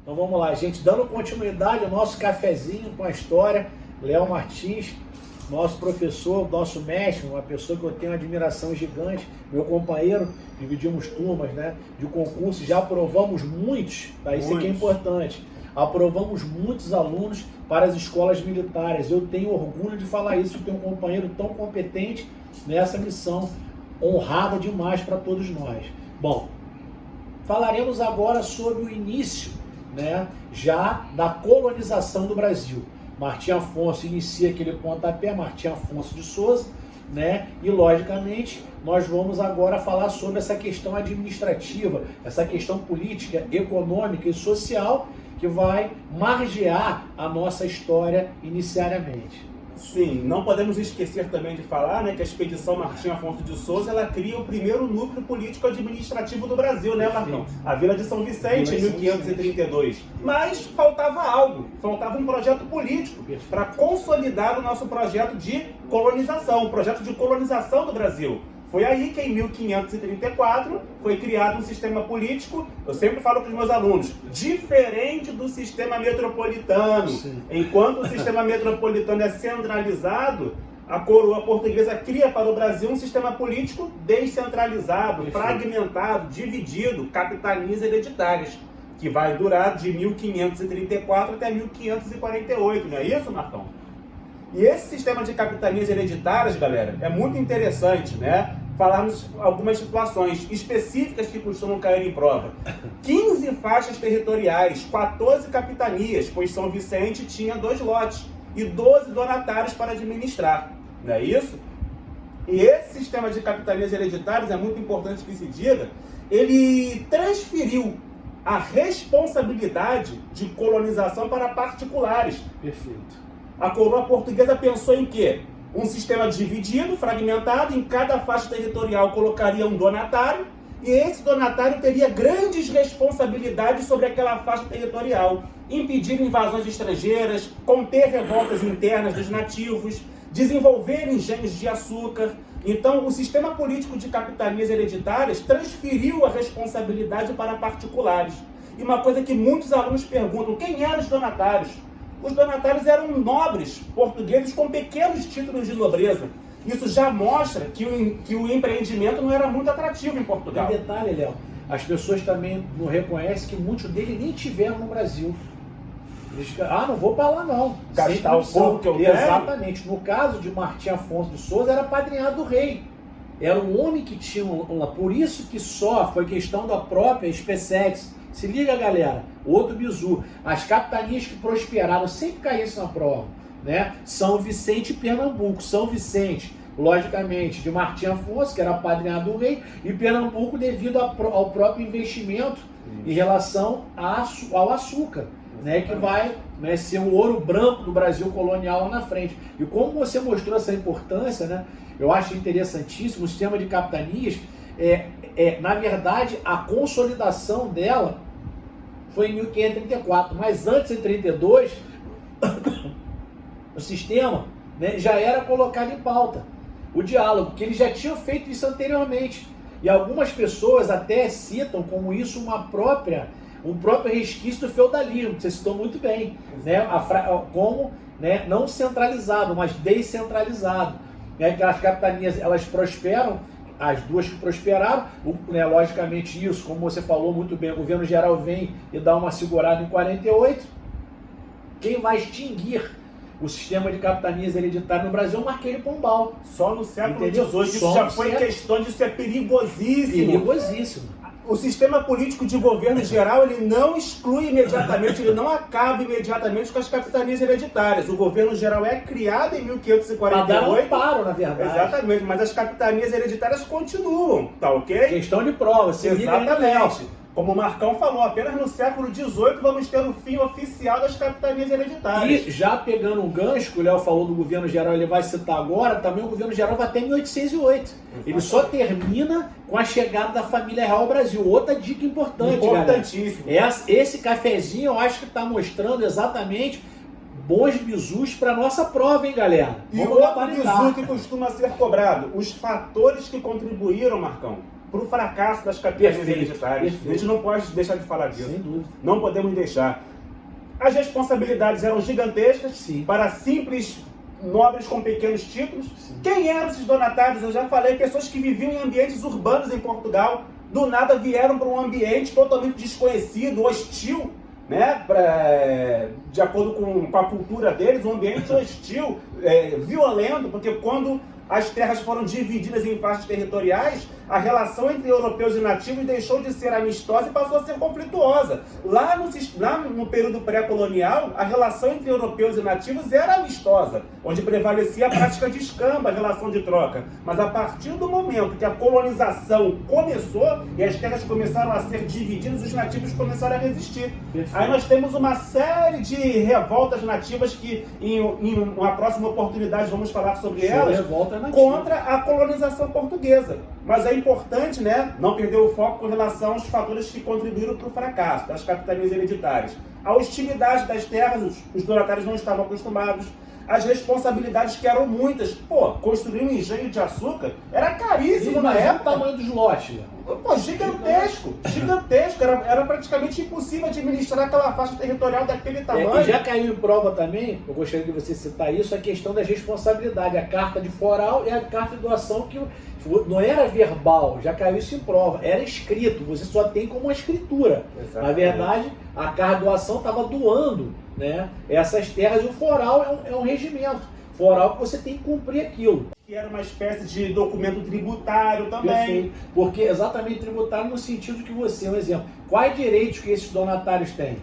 Então vamos lá, gente, dando continuidade ao nosso cafezinho com a história, Léo Martins, nosso professor, nosso mestre, uma pessoa que eu tenho uma admiração gigante, meu companheiro, dividimos turmas, né, de concurso, já aprovamos muitos, tá? Isso aqui é importante, aprovamos muitos alunos para as escolas militares. Eu tenho orgulho de falar isso, de ter um companheiro tão competente nessa missão, honrada demais para todos nós. Bom, falaremos agora sobre o início, né, já da colonização do Brasil. Martim Afonso inicia aquele pontapé, Martim Afonso de Souza, né, e logicamente nós vamos agora falar sobre essa questão administrativa, essa questão política, econômica e social que vai margear a nossa história iniciariamente. Sim, não podemos esquecer também de falar, né, que a expedição Martim Afonso de Souza, ela cria o primeiro núcleo político-administrativo do Brasil, né, Marcão? A Vila de São Vicente, em 1532. Mas faltava algo, faltava um projeto político para consolidar o nosso projeto de colonização, o projeto de colonização do Brasil. Foi aí que em 1534 foi criado um sistema político, eu sempre falo para os meus alunos, diferente do sistema metropolitano. Sim. Enquanto o sistema metropolitano é centralizado, a coroa portuguesa cria para o Brasil um sistema político descentralizado, fragmentado, dividido, capitanias hereditárias, que vai durar de 1534 até 1548, não é isso, Marcão? E esse sistema de capitanias hereditárias, galera, é muito interessante, né? Falarmos algumas situações específicas que costumam cair em prova. 15 faixas territoriais, 14 capitanias, pois São Vicente tinha 2 lotes e 12 donatários para administrar, não é isso? E esse sistema de capitanias hereditárias, é muito importante que se diga, ele transferiu a responsabilidade de colonização para particulares. Perfeito. A coroa portuguesa pensou em quê? Um sistema dividido, fragmentado, em cada faixa territorial colocaria um donatário, e esse donatário teria grandes responsabilidades sobre aquela faixa territorial, impedir invasões estrangeiras, conter revoltas internas dos nativos, desenvolver engenhos de açúcar. Então, o sistema político de capitanias hereditárias transferiu a responsabilidade para particulares. E uma coisa que muitos alunos perguntam, quem eram os donatários? Os donatários eram nobres portugueses com pequenos títulos de nobreza. Isso já mostra que o empreendimento não era muito atrativo em Portugal. E detalhe, Léo, as pessoas também não reconhecem que muitos deles nem tiveram no Brasil. Eles, não vou para lá não. Gastar o pouco que eu tenho. Exatamente. No caso de Martim Afonso de Souza, era padrinhado do rei. Era um homem que tinha lá. Por isso que só foi questão da própria Spessex. Se liga, galera, outro bizu. As capitanias que prosperaram, sempre caíram isso na prova, né? São Vicente e Pernambuco. São Vicente, logicamente, de Martim Afonso, que era padrinhado do rei, e Pernambuco devido ao próprio investimento em relação ao açúcar, né? Que vai, né, ser o ouro branco do Brasil colonial lá na frente. E como você mostrou essa importância, né? Eu acho interessantíssimo o sistema de capitanias. Na verdade, a consolidação dela foi em 1534, mas antes, em 32, o sistema, né, já era colocado em pauta, o diálogo, que eles já tinham feito isso anteriormente. E algumas pessoas até citam como isso um próprio resquício do feudalismo, que você citou muito bem, né, como, né, não centralizado, mas descentralizado. Né, que as capitanias, elas prosperam, as duas que prosperaram, né, logicamente isso, como você falou muito bem, o governo geral vem e dá uma segurada em 48. Quem vai extinguir o sistema de capitanias hereditárias no Brasil é o Marquês de Pombal. Só no século XVIII, isso já foi questão de ser perigosíssimo. Perigosíssimo. O sistema político de governo geral, ele não exclui imediatamente, ele não acaba imediatamente com as capitanias hereditárias. O governo geral é criado em 1548. Para dar um amparo, na verdade. Exatamente, mas as capitanias hereditárias continuam, tá ok? Questão de prova, se exatamente. Como o Marcão falou, apenas no século XVIII vamos ter o fim oficial das capitanias hereditárias. E já pegando um gancho que o Léo falou do governo geral, ele vai citar agora, também o governo geral vai até 1808. Exatamente. Ele só termina com a chegada da família real ao Brasil. Outra dica importante, importantíssimo. Esse cafezinho eu acho que está mostrando exatamente bons bizus para nossa prova, hein, galera? E outro bizu que costuma ser cobrado, os fatores que contribuíram, Marcão, para o fracasso das capitanias Perfeito, hereditárias. perfeito. A gente não pode deixar de falar disso. Sem dúvida. Não podemos deixar. As responsabilidades eram gigantescas Sim. para simples nobres com pequenos títulos. Sim. Quem eram esses donatários? Eu já falei, pessoas que viviam em ambientes urbanos em Portugal, do nada vieram para um ambiente totalmente desconhecido, hostil, né? De acordo com a cultura deles, um ambiente hostil, violento, porque quando as terras foram divididas em faixas territoriais, a relação entre europeus e nativos deixou de ser amistosa e passou a ser conflituosa. Lá no período pré-colonial, a relação entre europeus e nativos era amistosa, onde prevalecia a prática de escambo, a relação de troca. Mas a partir do momento que a colonização começou e as terras começaram a ser divididas, os nativos começaram a resistir. Perfeito. Aí nós temos uma série de revoltas nativas que, em uma próxima oportunidade, vamos falar sobre elas, Revolta nativa. contra a colonização portuguesa. Mas é importante, né, não perder o foco com relação aos fatores que contribuíram para o fracasso das capitanias hereditárias. A hostilidade das terras, os donatários não estavam acostumados. As responsabilidades que eram muitas. Pô, construir um engenho de açúcar era caríssimo na Imagina o época. tamanho dos lotes. Pô, gigantesco, gigantesco. Era praticamente impossível administrar aquela faixa territorial daquele tamanho. E já caiu em prova também, eu gostaria de você citar isso, a questão das responsabilidades, a carta de foral e a carta de doação que não era verbal, já caiu isso em prova, era escrito, você só tem como uma escritura. Exatamente. Na verdade, a carta de doação estava doando, né, essas terras e o foral é um regimento. Foral que você tem que cumprir aquilo. Que era uma espécie de documento tributário também. Perfeito. Porque exatamente tributário no sentido que você, um exemplo, quais direitos que esses donatários têm?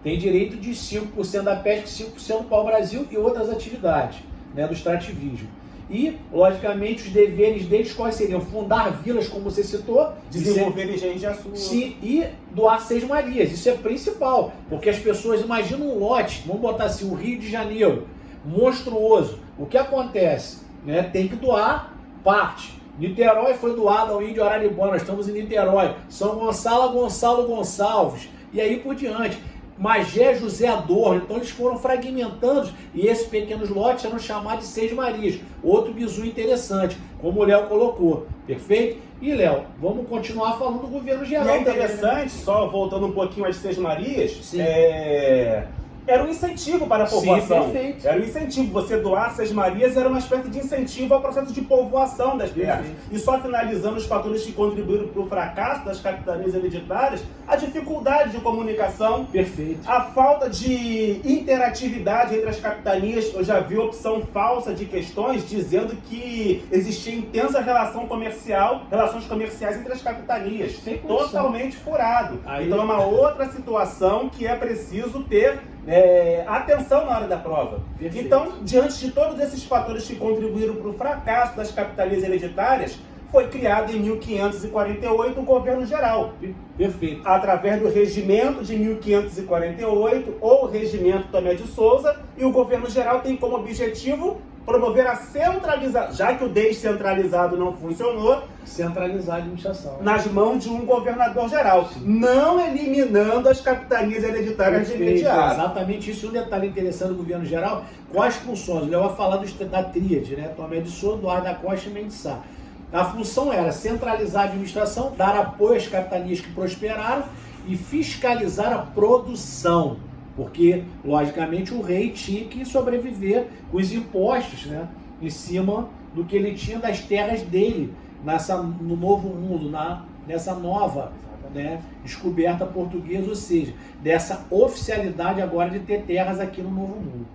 Tem direito de 5% da pesca, 5% para o Brasil e outras atividades, né, do extrativismo. E, logicamente, os deveres deles quais seriam? Fundar vilas, como você citou, Desenvolver engenhos de açúcar. sim, e doar Seis Marias. Isso é principal, porque as pessoas imaginam um lote, vamos botar assim, o Rio de Janeiro, monstruoso. O que acontece? Né? Tem que doar parte. Niterói foi doado ao Índio Araribó, nós estamos em Niterói. São Gonçalo, Gonçalo Gonçalves, e aí por diante. Magé, José Adorno, então eles foram fragmentando e esses pequenos lotes eram chamados de Seis Marias. Outro bizu interessante, como o Léo colocou, perfeito? E Léo, vamos continuar falando do governo E geral. é interessante, só voltando um pouquinho às Seis Marias, Sim. Era um incentivo para a Sim, povoação. perfeito. Era um incentivo. Você doar Seis Marias era uma espécie de incentivo ao processo de povoação das terras. Perfeito. E só finalizando os fatores que contribuíram para o fracasso das capitanias hereditárias, a dificuldade de comunicação, Perfeito. a falta de interatividade entre as capitanias. Eu já vi opção falsa de questões dizendo que existia intensa relação comercial, relações comerciais entre as capitanias. Sem condição. Totalmente furado. Aí- Então é uma outra situação que é preciso ter atenção na hora da prova. Perfeito. Então, diante de todos esses fatores que contribuíram para o fracasso das capitanias hereditárias, foi criado em 1548 o governo geral, Perfeito. através do regimento de 1548 ou regimento Tomé de Souza, e o governo geral tem como objetivo promover a centralização, já que o descentralizado não funcionou, Centralizar a administração. nas mãos de um governador geral, não eliminando as capitanias hereditárias de Perfeito, imediato. exatamente isso. Um detalhe interessante do governo geral, quais funções? Ele vai falar da tríade, né? Tomé de Souza, Eduardo da Costa e Mendes Sá. A função era centralizar a administração, dar apoio às capitanias que prosperaram e fiscalizar a produção. Porque, logicamente, o rei tinha que sobreviver com os impostos, né, em cima do que ele tinha das terras dele, no novo mundo, nessa nova, né, descoberta portuguesa, ou seja, dessa oficialidade agora de ter terras aqui no novo mundo.